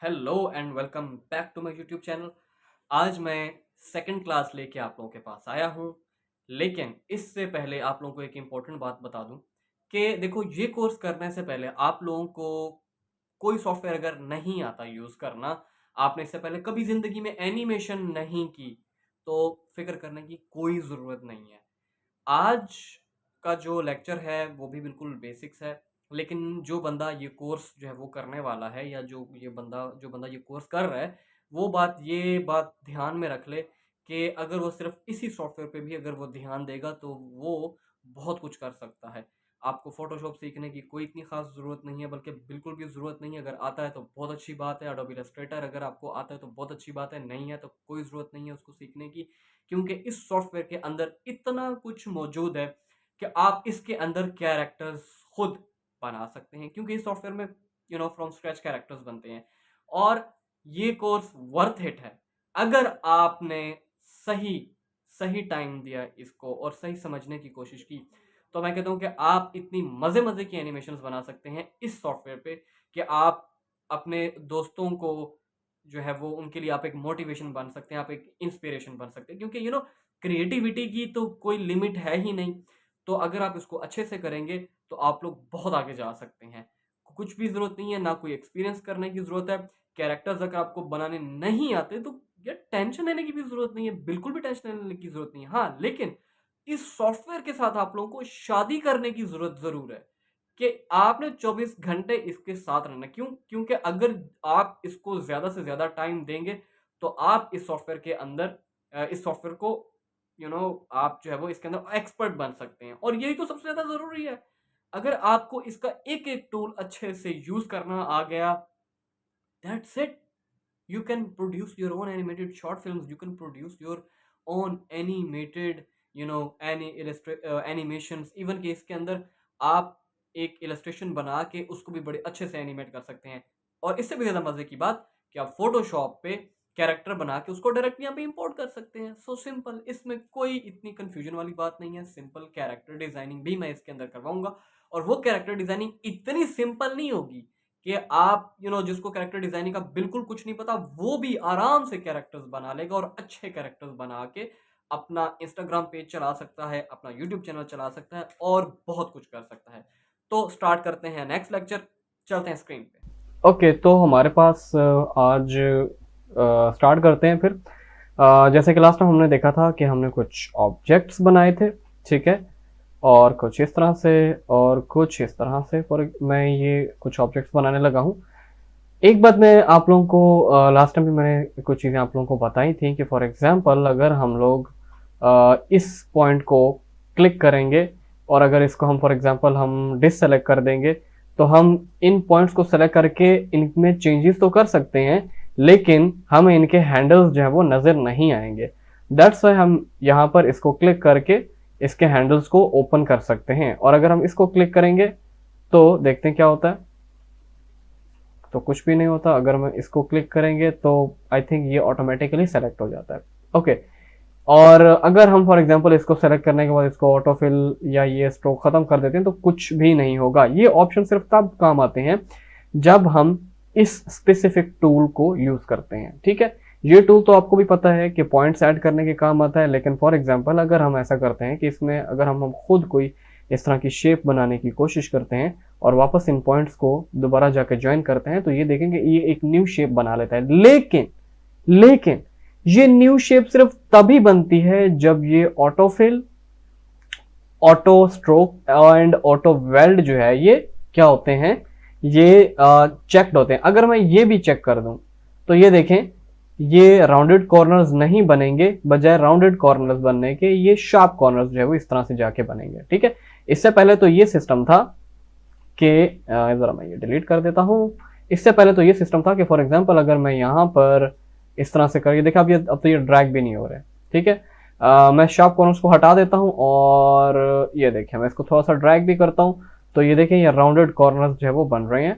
Hello and welcome back to my YouTube channel. आज मैं second class लेके आप लोगों के पास आया हूँ। लेकिन इससे पहले आप लोगों को एक इम्पोर्टेंट बात बता दूँ कि देखो, ये कोर्स करने से पहले आप लोगों को कोई सॉफ्टवेयर अगर नहीं आता यूज़ करना, आपने इससे पहले कभी ज़िंदगी में एनिमेशन नहीं की, तो फ़िक्र करने की कोई ज़रूरत नहीं है। आज का जो लेक्चर है वो भी बिल्कुल बेसिक्स है, लेकिन जो बंदा ये कोर्स जो है वो करने वाला है, या जो बंदा ये कोर्स कर रहा है, वो ये बात ध्यान में रख ले कि अगर वो सिर्फ़ इसी सॉफ्टवेयर पे भी अगर वो ध्यान देगा तो वो बहुत कुछ कर सकता है। आपको फ़ोटोशॉप सीखने की कोई इतनी ख़ास ज़रूरत नहीं है, बल्कि बिल्कुल भी ज़रूरत नहीं है। अगर आता है तो बहुत अच्छी बात है। एडोबी इलस्ट्रेटर अगर आपको आता है तो बहुत अच्छी बात है, नहीं है तो कोई ज़रूरत नहीं है उसको सीखने की। क्योंकि इस सॉफ्टवेयर के अंदर इतना कुछ मौजूद है कि आप इसके अंदर कैरेक्टर्स खुद बना सकते हैं, क्योंकि इस सॉफ्टवेयर में फ्रॉम स्क्रैच कैरेक्टर्स बनते हैं। और ये कोर्स वर्थ इट है अगर आपने सही सही टाइम दिया इसको और सही समझने की कोशिश की। तो मैं कहता हूँ कि आप इतनी मज़े मज़े की एनिमेशंस बना सकते हैं इस सॉफ्टवेयर पे कि आप अपने दोस्तों को जो है वो उनके लिए आप एक मोटिवेशन बन सकते हैं, आप एक इंस्पिरेशन बन सकते हैं, क्योंकि क्रिएटिविटी की तो कोई लिमिट है ही नहीं। तो अगर आप इसको अच्छे से करेंगे तो आप लोग बहुत आगे जा सकते हैं। कुछ भी ज़रूरत नहीं है, ना कोई एक्सपीरियंस करने की ज़रूरत है। कैरेक्टर्स अगर आपको बनाने नहीं आते तो यार टेंशन लेने की भी ज़रूरत नहीं है, बिल्कुल भी टेंशन लेने की ज़रूरत नहीं है। हाँ, लेकिन इस सॉफ्टवेयर के साथ आप लोगों को शादी करने की ज़रूरत ज़रूर है कि आपने 24 घंटे इसके साथ रहना। क्यों? क्योंकि अगर आप इसको ज़्यादा से ज़्यादा टाइम देंगे, तो आप इस सॉफ्टवेयर के अंदर इस सॉफ्टवेयर को आप जो है वो इसके अंदर एक्सपर्ट बन सकते हैं, और यही तो सबसे ज़्यादा ज़रूरी है। अगर आपको इसका एक-एक टूल अच्छे से यूज़ करना आ गया, that's it. You can produce your own animated short films. You can produce your own animated animations, even कि इसके अंदर आप एक इलस्ट्रेशन बना के उसको भी बड़े अच्छे से एनिमेट कर सकते हैं। और इससे भी ज़्यादा मज़े की बात कि आप फोटोशॉप पे कैरेक्टर बना के उसको डायरेक्ट यहाँ पे इंपोर्ट कर सकते हैं। सो सिंपल, इसमें कोई इतनी कंफ्यूजन वाली बात नहीं है। सिंपल कैरेक्टर डिजाइनिंग भी मैं इसके अंदर करवाऊंगा, और वो कैरेक्टर डिजाइनिंग इतनी सिंपल नहीं होगी कि आप जिसको कैरेक्टर डिजाइनिंग का बिल्कुल कुछ नहीं पता, वो भी आराम से कैरेक्टर्स बना लेगा और अच्छे कैरेक्टर्स बना के अपना इंस्टाग्राम पेज चला सकता है, अपना यूट्यूब चैनल चला सकता है, और बहुत कुछ कर सकता है। तो स्टार्ट करते हैं नेक्स्ट लेक्चर, चलते हैं स्क्रीन पे। ओके, तो हमारे पास आज स्टार्ट करते हैं फिर। जैसे कि लास्ट टाइम हमने देखा था कि हमने कुछ ऑब्जेक्ट्स बनाए थे, ठीक है। और कुछ इस तरह से और कुछ इस तरह से। फॉर मैं ये कुछ ऑब्जेक्ट्स बनाने लगा हूँ। एक बात मैं आप लोगों को लास्ट टाइम भी मैंने कुछ चीज़ें आप लोगों को बताई थी कि फॉर एग्जांपल अगर हम लोग इस पॉइंट को क्लिक करेंगे और अगर इसको हम फॉर एग्जांपल हम डिससेलेक्ट कर देंगे, तो हम इन पॉइंट्स को सेलेक्ट करके इनमें चेंजेस तो कर सकते हैं, लेकिन हमें इनके हैंडल्स जो है वो नज़र नहीं आएंगे। दैट्स वाई हम यहाँ पर इसको क्लिक करके इसके हैंडल्स को ओपन कर सकते हैं। और अगर हम इसको क्लिक करेंगे तो देखते हैं क्या होता है। तो कुछ भी नहीं होता। अगर हम इसको क्लिक करेंगे तो आई थिंक ये ऑटोमेटिकली सेलेक्ट हो जाता है। ओके। और अगर हम फॉर एग्जांपल इसको सेलेक्ट करने के बाद इसको ऑटोफिल या ये स्ट्रोक खत्म कर देते हैं तो कुछ भी नहीं होगा। ये ऑप्शन सिर्फ तब काम आते हैं जब हम इस स्पेसिफिक टूल को यूज करते हैं, ठीक है। ये टूल तो आपको भी पता है कि पॉइंट्स ऐड करने के काम आता है, लेकिन फॉर एग्जांपल अगर हम ऐसा करते हैं कि इसमें अगर हम खुद कोई इस तरह की शेप बनाने की कोशिश करते हैं और वापस इन पॉइंट्स को दोबारा जाकर ज्वाइन करते हैं, तो ये देखेंगे ये एक न्यू शेप बना लेता है। लेकिन ये न्यू शेप सिर्फ तभी बनती है जब ये autofill, auto stroke and auto weld जो है ये क्या होते हैं, ये चेक्ड होते हैं। अगर मैं ये भी चेक कर दूं तो ये देखें, ये राउंडेड कॉर्नर्स नहीं बनेंगे, बजाय राउंडेड कॉर्नर्स बनने के ये शार्प कॉर्नर्स जो है वो इस तरह से जाके बनेंगे, ठीक है। इससे पहले तो ये सिस्टम था कि जरा मैं ये डिलीट कर देता हूं। इससे पहले तो ये सिस्टम था कि फॉर एग्जांपल अगर मैं यहां पर इस तरह से करिए, देखा अब तो ये ड्रैग भी नहीं हो रहे, ठीक है। मैं शार्प कॉर्नर्स को हटा देता हूं और ये देखिए मैं इसको थोड़ा सा ड्रैग भी करता हूं, तो ये देखें ये राउंडेड कॉर्नर्स जो है वो बन रहे हैं,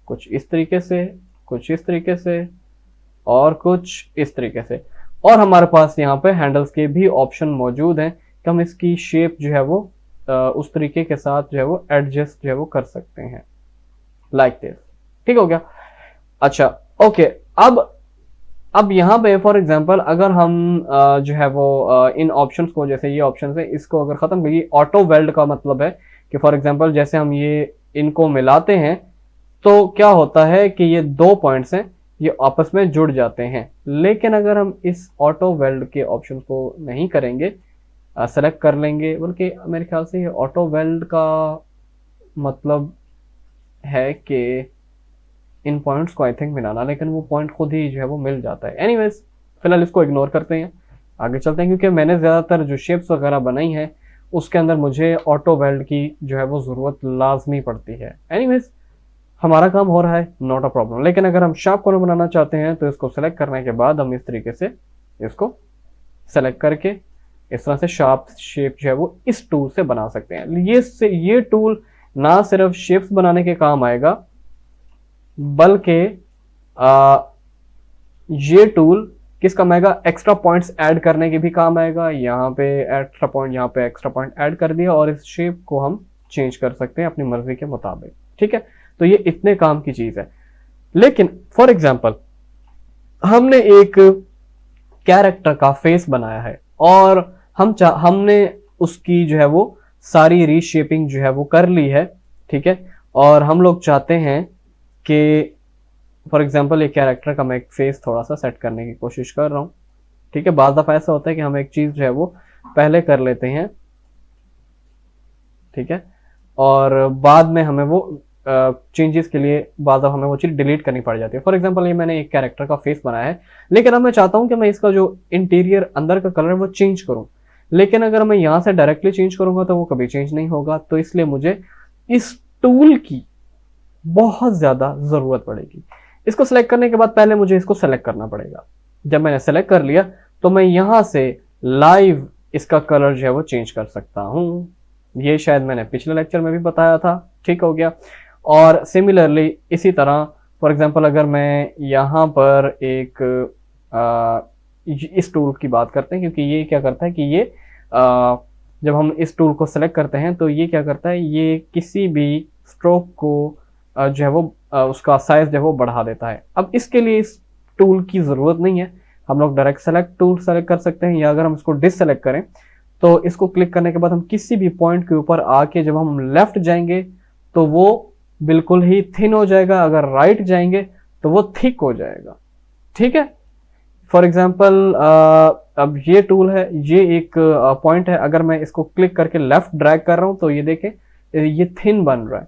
कुछ इस तरीके से, कुछ इस तरीके से और कुछ इस तरीके से। और हमारे पास यहाँ पे हैंडल्स के भी ऑप्शन मौजूद हैं कि हम इसकी शेप जो है वो उस तरीके के साथ जो है वो एडजस्ट जो है वो कर सकते हैं, लाइक दिस। ठीक हो गया। अच्छा, ओके, अब यहाँ पे फॉर एग्जांपल अगर हम जो है वो इन ऑप्शंस को, जैसे ये ऑप्शन है, इसको अगर खत्म करिए, ऑटो वेल्ड का मतलब है कि फॉर एग्जांपल जैसे हम ये इनको मिलाते हैं तो क्या होता है कि ये दो पॉइंट्स हैं, ये आपस में जुड़ जाते हैं। लेकिन अगर हम इस ऑटो वेल्ड के ऑप्शन को नहीं करेंगे, सेलेक्ट कर लेंगे, बल्कि मेरे ख्याल से ये ऑटो वेल्ड का मतलब है कि इन पॉइंट्स को आई थिंक मिलाना, लेकिन वो पॉइंट खुद ही जो है वो मिल जाता है। एनीवेज, फिलहाल इसको इग्नोर करते हैं, आगे चलते हैं, क्योंकि मैंने ज़्यादातर जो शेप्स वगैरह बनाई हैं उसके अंदर मुझे ऑटो वेल्ड की जो है वो ज़रूरत लाजमी पड़ती है। एनीवेज, हमारा काम हो रहा है, नॉट अ प्रॉब्लम। लेकिन अगर हम शार्प कॉर्नर बनाना चाहते हैं तो इसको सेलेक्ट करने के बाद हम इस तरीके से इसको सेलेक्ट करके इस तरह से शार्प शेप जो है वो इस टूल से बना सकते हैं। ये टूल ना सिर्फ शेप्स बनाने के काम आएगा, बल्कि ये टूल किस काम आएगा, एक्स्ट्रा पॉइंट्स ऐड करने के भी काम आएगा। यहाँ पे एक्स्ट्रा पॉइंट, यहाँ पे एक्स्ट्रा पॉइंट ऐड कर दिया और इस शेप को हम चेंज कर सकते हैं अपनी मर्जी के मुताबिक। ठीक है, तो ये इतने काम की चीज है। लेकिन फॉर एग्जाम्पल हमने एक कैरेक्टर का फेस बनाया है और हमने उसकी जो है वो सारी रीशेपिंग जो है वो कर ली है। ठीक है, और हम लोग चाहते हैं कि फॉर एग्जांपल एक कैरेक्टर का मैं एक फेस थोड़ा सा सेट करने की कोशिश कर रहा हूँ। ठीक है, बाज़ दफ़ा ऐसा होता है कि हम एक चीज़ जो है वो पहले कर लेते हैं, ठीक है, और बाद में हमें वो चेंजेस के लिए बाज़ दफ़ा हमें वो चीज़ डिलीट करनी पड़ जाती है। फॉर एग्जांपल ये मैंने एक कैरेक्टर का फेस बनाया है, लेकिन अब मैं चाहता हूँ कि मैं इसका जो इंटीरियर अंदर का कलर है वो चेंज करूँ, लेकिन अगर मैं यहाँ से डायरेक्टली चेंज करूँगा तो वो कभी चेंज नहीं होगा। तो इसलिए मुझे इस टूल की बहुत ज़्यादा ज़रूरत पड़ेगी। इसको सेलेक्ट करने के बाद पहले मुझे इसको सेलेक्ट करना पड़ेगा। जब मैंने सेलेक्ट कर लिया तो मैं यहाँ से लाइव इसका कलर जो है वो चेंज कर सकता हूँ। ये शायद मैंने पिछले लेक्चर में भी बताया था। ठीक हो गया। और सिमिलरली इसी तरह फॉर एग्जांपल अगर मैं यहाँ पर एक इस टूल की बात करते हैं, क्योंकि ये क्या करता है कि ये जब हम इस टूल को सेलेक्ट करते हैं तो ये क्या करता है, ये किसी भी स्ट्रोक को जो है वो उसका साइज जो है वो बढ़ा देता है। अब इसके लिए इस टूल की ज़रूरत नहीं है, हम लोग डायरेक्ट सेलेक्ट टूल सेलेक्ट कर सकते हैं, या अगर हम इसको डिससेलेक्ट करें तो इसको क्लिक करने के बाद हम किसी भी पॉइंट के ऊपर आके जब हम लेफ्ट जाएंगे तो वो बिल्कुल ही थिन हो जाएगा, अगर राइट जाएंगे तो वो थिक हो जाएगा। ठीक है, फॉर एग्जाम्पल अब ये टूल है, ये एक पॉइंट है, अगर मैं इसको क्लिक करके लेफ्ट ड्रैग कर रहा हूँ तो ये देखें ये थिन बन रहा है,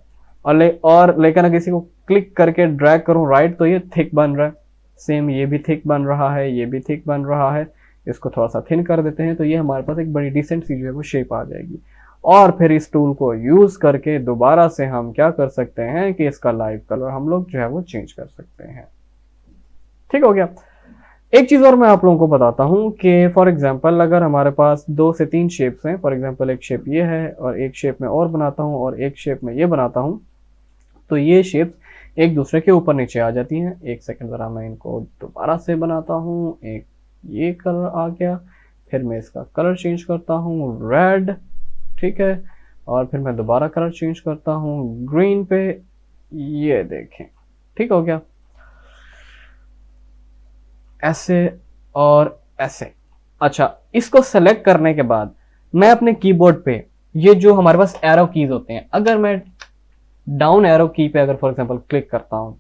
लेकिन अगर इसी को क्लिक करके ड्रैग करूं राइट तो ये थिक बन रहा है। सेम ये भी थिक बन रहा है, ये भी थिक बन रहा है। इसको थोड़ा सा थिन कर देते हैं तो ये हमारे पास एक बड़ी डिसेंट सी जो है वो शेप आ जाएगी। और फिर इस टूल को यूज करके दोबारा से हम क्या कर सकते हैं कि इसका लाइव कलर हम लोग जो है वो चेंज कर सकते हैं। ठीक हो गया। एक चीज और मैं आप लोगों को बताता हूं कि फॉर एग्जांपल अगर हमारे पास 2 से 3 शेप्स हैं, फॉर एग्जांपल एक शेप ये है और एक शेप में और बनाता हूं और एक शेप में ये बनाता हूं, तो ये शेप्स एक दूसरे के ऊपर नीचे आ जाती हैं। एक सेकंड जरा मैं इनको दोबारा से बनाता हूँ। एक ये कलर आ गया, फिर मैं इसका कलर चेंज करता हूँ रेड, ठीक है, और फिर मैं दोबारा कलर चेंज करता हूँ ग्रीन पे, ये देखें। ठीक हो गया, ऐसे और ऐसे। अच्छा, इसको सेलेक्ट करने के बाद मैं अपने कीबोर्ड पे ये जो हमारे पास एरो कीज होते हैं, अगर मैं डाउन एरो की पे अगर फॉर एग्जांपल क्लिक करता हूँ,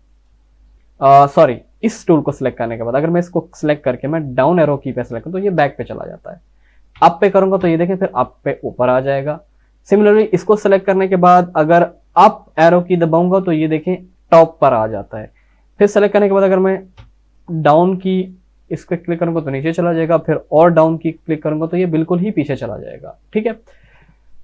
सॉरी इस टूल को सिलेक्ट करने के बाद अगर मैं इसको सिलेक्ट करके मैं डाउन एरो की पे सिलेक्ट करूँ तो ये बैक पे चला जाता है। अप पे करूंगा तो ये देखें फिर अप पे ऊपर आ जाएगा। सिमिलरली इसको सिलेक्ट करने के बाद अगर अप एरो की दबाऊंगा तो ये देखें टॉप पर आ जाता है। फिर सेलेक्ट करने के बाद अगर मैं डाउन की इस पर क्लिक करूंगा तो नीचे चला जाएगा, फिर और डाउन की क्लिक करूंगा तो ये बिल्कुल ही पीछे चला जाएगा। ठीक है,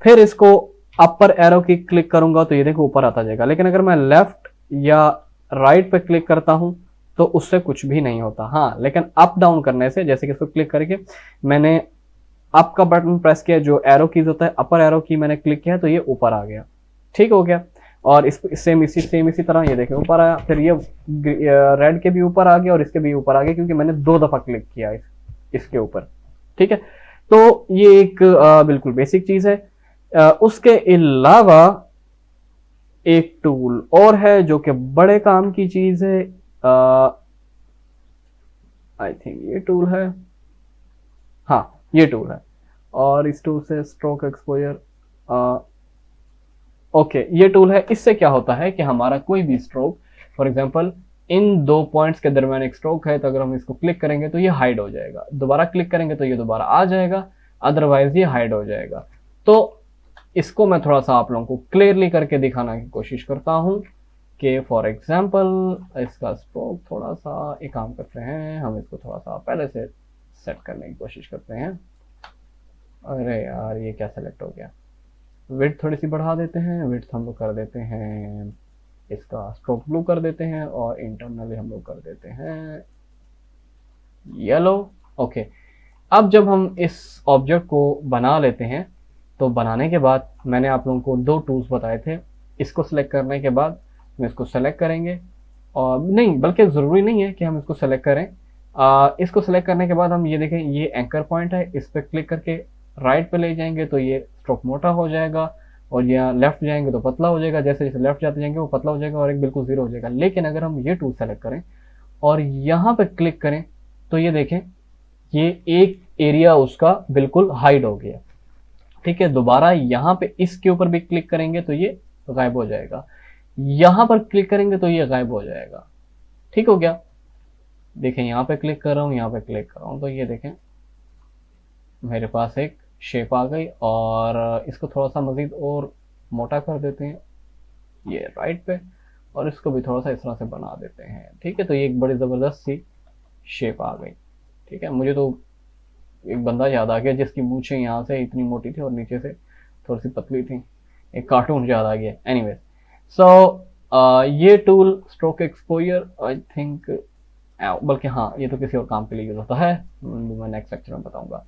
फिर इसको अपर एरो की क्लिक करूंगा तो ये देखो ऊपर आता जाएगा। लेकिन अगर मैं लेफ्ट या राइट पे क्लिक करता हूं तो उससे कुछ भी नहीं होता। हाँ, लेकिन अप डाउन करने से, जैसे कि इसको क्लिक करके मैंने अप का बटन प्रेस किया, जो एरो कीज होता है अपर एरो की मैंने क्लिक किया तो ये ऊपर आ गया। ठीक हो गया। और सेम इसी तरह ये देखें ऊपर आया, फिर ये रेड के भी ऊपर आ गया और इसके भी ऊपर आ गया, क्योंकि मैंने 2 दफा क्लिक किया इसके ऊपर। ठीक है, तो ये एक बिल्कुल बेसिक चीज है। उसके अलावा एक टूल और है जो कि बड़े काम की चीज है, आई थिंक ये टूल है, हाँ ये टूल है। और इस टूल से स्ट्रोक एक्सपोजर, ओके ये टूल है। इससे क्या होता है कि हमारा कोई भी स्ट्रोक, फॉर एग्जांपल इन दो पॉइंट्स के दरमियान एक स्ट्रोक है, तो अगर हम इसको क्लिक करेंगे तो ये हाइड हो जाएगा, दोबारा क्लिक करेंगे तो ये दोबारा आ जाएगा, अदरवाइज ये हाइड हो जाएगा। तो इसको मैं थोड़ा सा आप लोगों को क्लियरली करके दिखाने की कोशिश करता हूँ कि फॉर एग्जांपल इसका स्ट्रोक थोड़ा सा एक काम करते हैं, हम इसको थोड़ा सा पहले से सेट करने की कोशिश करते हैं। अरे यार ये क्या सेलेक्ट हो गया, विड्थ थोड़ी सी बढ़ा देते हैं, विड्थ हम लोग कर देते हैं, इसका स्ट्रोक ब्लू कर देते हैं, और इंटरनली हम लोग कर देते हैं येलो। ओके, अब जब हम इस ऑब्जेक्ट को बना लेते हैं, तो बनाने के बाद मैंने आप लोगों को दो टूल्स बताए थे। इसको सेलेक्ट करने के बाद हम इसको सेलेक्ट करेंगे, और नहीं बल्कि ज़रूरी नहीं है कि हम इसको सेलेक्ट करें। इसको सेलेक्ट करने के बाद हम ये देखें, ये एंकर पॉइंट है, इस पर क्लिक करके राइट पे ले जाएंगे तो ये स्ट्रोक मोटा हो जाएगा, और यहाँ लेफ्ट जाएंगे तो पतला हो जाएगा। जैसे जैसे लेफ्ट जाते जाएंगे वो पतला हो जाएगा और एक बिल्कुल जीरो हो जाएगा। लेकिन अगर हम ये टूल सेलेक्ट करें और यहाँ पे क्लिक करें तो ये देखें, ये एक एरिया उसका बिल्कुल हाइड हो गया। ठीक है, दोबारा यहाँ पे इसके ऊपर भी क्लिक करेंगे तो ये गायब हो जाएगा, यहाँ पर क्लिक करेंगे तो ये गायब हो जाएगा। ठीक हो गया, देखें यहाँ पे क्लिक कर रहा हूँ, यहाँ पे क्लिक कर रहा हूँ, तो ये देखें मेरे पास एक शेप आ गई। और इसको थोड़ा सा मजीद और मोटा कर देते हैं ये राइट पे, और इसको भी थोड़ा सा इस तरह से बना देते हैं। ठीक है, तो ये एक बड़ी ज़बरदस्त सी शेप आ गई। ठीक है, मुझे तो एक बंदा याद आ गया जिसकी मूछें यहाँ से इतनी मोटी थी और नीचे से थोड़ी सी पतली थी, एक कार्टून याद आ गया। एनीवेज, सो ये tool stroke exposure I think, बल्कि हाँ ये तो किसी और काम के लिए यूज होता है, मैं नेक्स्ट लेक्चर में बताऊंगा।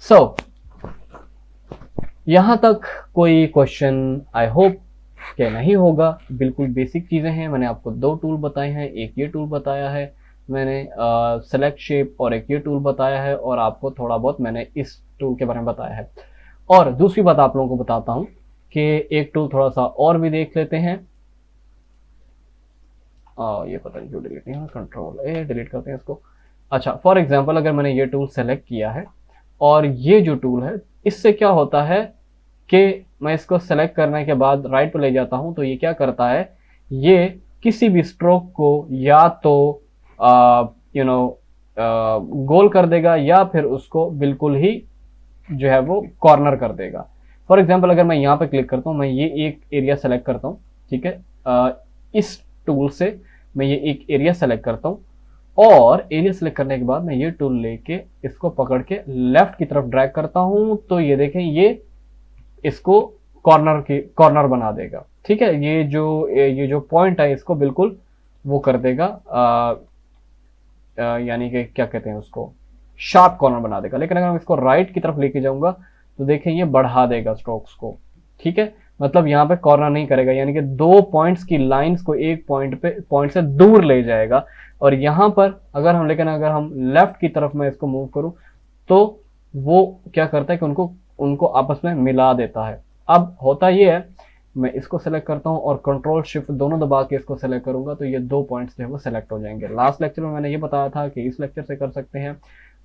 सो यहाँ तक कोई क्वेश्चन आई होप कि नहीं होगा, बिल्कुल बेसिक चीज़ें हैं। मैंने आपको दो टूल बताए हैं, एक ये टूल बताया है मैंने सेलेक्ट शेप, और एक ये टूल बताया है, और आपको थोड़ा बहुत मैंने इस टूल के बारे में बताया है। और दूसरी बात आप लोगों को बताता हूँ कि एक टूल थोड़ा सा और भी देख लेते हैं। ये पता नहीं क्यों डिलीट नहीं, कंट्रोल ए डिलीट करते हैं इसको। अच्छा, फॉर एग्जांपल अगर मैंने ये टूल सेलेक्ट किया है, और ये जो टूल है इससे क्या होता है कि मैं इसको सेलेक्ट करने के बाद राइट पे ले जाता हूं, तो ये क्या करता है, ये किसी भी स्ट्रोक को या तो गोल कर देगा, या फिर उसको बिल्कुल ही जो है वो कॉर्नर कर देगा। फॉर एग्जांपल अगर मैं यहाँ पे क्लिक करता हूँ, मैं ये एक एरिया सेलेक्ट करता हूँ। ठीक है, इस टूल से मैं ये एक एरिया सेलेक्ट करता हूँ, और एरिया सेलेक्ट करने के बाद मैं ये टूल लेके इसको पकड़ के लेफ्ट की तरफ ड्रैग करता हूँ, तो ये देखें ये इसको कॉर्नर बना देगा। ठीक है, ये जो पॉइंट है इसको बिल्कुल वो कर देगा, यानी कि क्या कहते हैं उसको, शार्प कॉर्नर बना देगा। लेकिन अगर मैं इसको राइट की तरफ लेके जाऊंगा तो देखें ये बढ़ा देगा स्ट्रोक्स को। ठीक है, मतलब यहाँ पे कॉर्नर नहीं करेगा, यानी कि दो पॉइंट्स की लाइंस को एक पॉइंट से दूर ले जाएगा। और यहाँ पर अगर हम लेफ्ट की तरफ मैं इसको मूव करूँ तो वो क्या करता है कि उनको आपस में मिला देता है। अब होता ये है, मैं इसको सेलेक्ट करता हूँ और कंट्रोल शिफ्ट दोनों दबा के इसको सेलेक्ट करूंगा, तो ये दो पॉइंट्स जो है वो सेलेक्ट हो जाएंगे। लास्ट लेक्चर में मैंने ये बताया था कि इस लेक्चर से कर सकते हैं,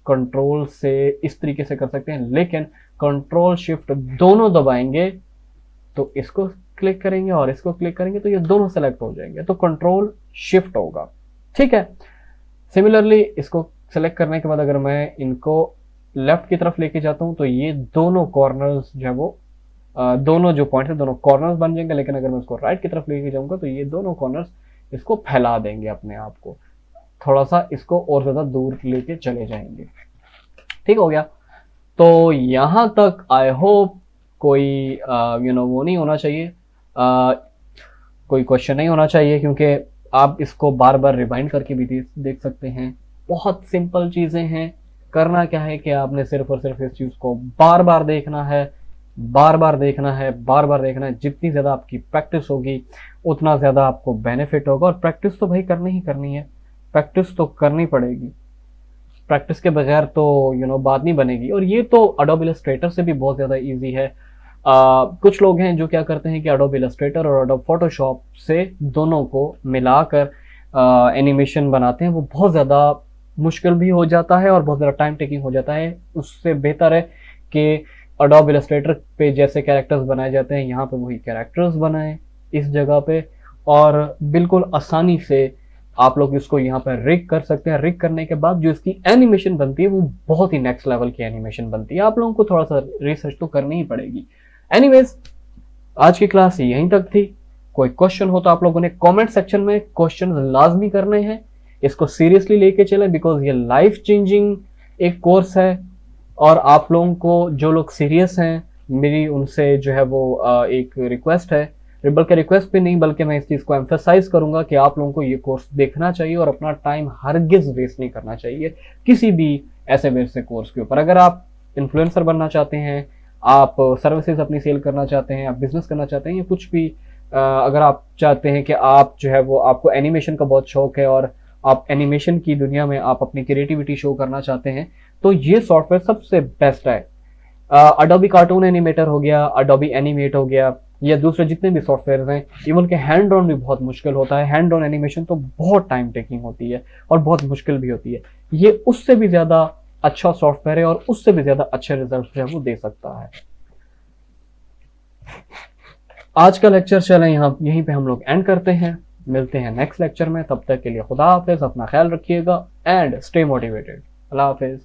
कंट्रोल से इस तरीके से कर सकते हैं, लेकिन कंट्रोल शिफ्ट दोनों दबाएंगे तो इसको क्लिक करेंगे और इसको क्लिक करेंगे तो ये दोनों सेलेक्ट हो जाएंगे, तो कंट्रोल शिफ्ट होगा। ठीक है, सिमिलरली इसको सेलेक्ट करने के बाद अगर मैं इनको लेफ्ट की तरफ लेके जाता हूं तो ये दोनों कॉर्नर्स जो है वो दोनों जो पॉइंट है दोनों कॉर्नर्स बन जाएंगे। लेकिन अगर मैं उसको राइट की तरफ लेके जाऊंगा तो ये दोनों कॉर्नर्स इसको फैला देंगे, अपने आप को थोड़ा सा इसको और ज्यादा दूर लेके चले जाएंगे। ठीक हो गया, तो यहां तक आई होप कोई वो नहीं होना चाहिए, कोई क्वेश्चन नहीं होना चाहिए, क्योंकि आप इसको बार बार रिवाइंड करके भी देख सकते हैं। बहुत सिंपल चीजें हैं, करना क्या है कि आपने सिर्फ और सिर्फ इस चीज को बार बार देखना है, बार बार देखना है। जितनी ज्यादा आपकी प्रैक्टिस होगी उतना ज्यादा आपको बेनिफिट होगा। और प्रैक्टिस तो भाई करनी ही करनी है, प्रैक्टिस तो करनी पड़ेगी, प्रैक्टिस के बगैर तो बात नहीं बनेगी। और ये तो एडोब इलस्ट्रेटर से भी बहुत ज्यादा इजी है। कुछ लोग हैं जो क्या करते हैं कि एडोब इलस्ट्रेटर और एडोब फोटोशॉप से दोनों को मिलाकर एनिमेशन बनाते हैं, वो बहुत ज़्यादा मुश्किल भी हो जाता है और बहुत ज़्यादा टाइम टेकिंग हो जाता है। उससे बेहतर है कि अडोब इलस्ट्रेटर पे जैसे कैरेक्टर्स बनाए जाते हैं यहाँ पे वही कैरेक्टर्स बनाएं इस जगह पे, और बिल्कुल आसानी से आप लोग इसको यहाँ पर रिग कर सकते हैं। रिग करने के बाद जो इसकी एनिमेशन बनती है वो बहुत ही नेक्स्ट लेवल की एनिमेशन बनती है। आप लोगों को थोड़ा सा रिसर्च तो करनी ही पड़ेगी। एनीवेज, आज की क्लास यहीं तक थी। कोई क्वेश्चन हो तो आप लोगों ने कमेंट सेक्शन में क्वेश्चन लाजमी करने हैं। इसको सीरियसली लेके चलें बिकॉज ये लाइफ चेंजिंग एक कोर्स है, और आप लोगों को जो लोग सीरियस हैं मेरी उनसे जो है वो एक रिक्वेस्ट है, बल्कि रिक्वेस्ट भी नहीं बल्कि मैं इस चीज़ को एम्फेसाइज करूंगा कि आप लोगों को ये कोर्स देखना चाहिए और अपना टाइम हरगिज वेस्ट नहीं करना चाहिए किसी भी ऐसे वैसे कोर्स के ऊपर। अगर आप इन्फ्लुएंसर बनना चाहते हैं, आप सर्विसेज अपनी सेल करना चाहते हैं, आप बिजनेस करना चाहते हैं या कुछ भी, अगर आप चाहते हैं कि आप जो है वो आपको एनिमेशन का बहुत शौक है और आप एनिमेशन की दुनिया में आप अपनी क्रिएटिविटी शो करना चाहते हैं, तो ये सॉफ्टवेयर सबसे बेस्ट है। अडोबी कार्टून एनिमेटर हो गया, अडोबी एनिमेट हो गया, या दूसरे जितने भी सॉफ्टवेयर हैं, इवन के हैंड ऑन भी बहुत मुश्किल होता है। हैंड ऑन एनिमेशन तो बहुत टाइम टेकिंग होती है और बहुत मुश्किल भी होती है। ये उससे भी ज़्यादा अच्छा सॉफ्टवेयर है और उससे भी ज़्यादा अच्छे रिजल्ट जो है वो दे सकता है। आज का लेक्चर चलें यहाँ यहीं पे हम लोग एंड करते हैं। मिलते हैं नेक्स्ट लेक्चर में, तब तक के लिए खुदा हाफिज़, अपना ख्याल रखिएगा एंड स्टे मोटिवेटेड। अल्लाह हाफिज़।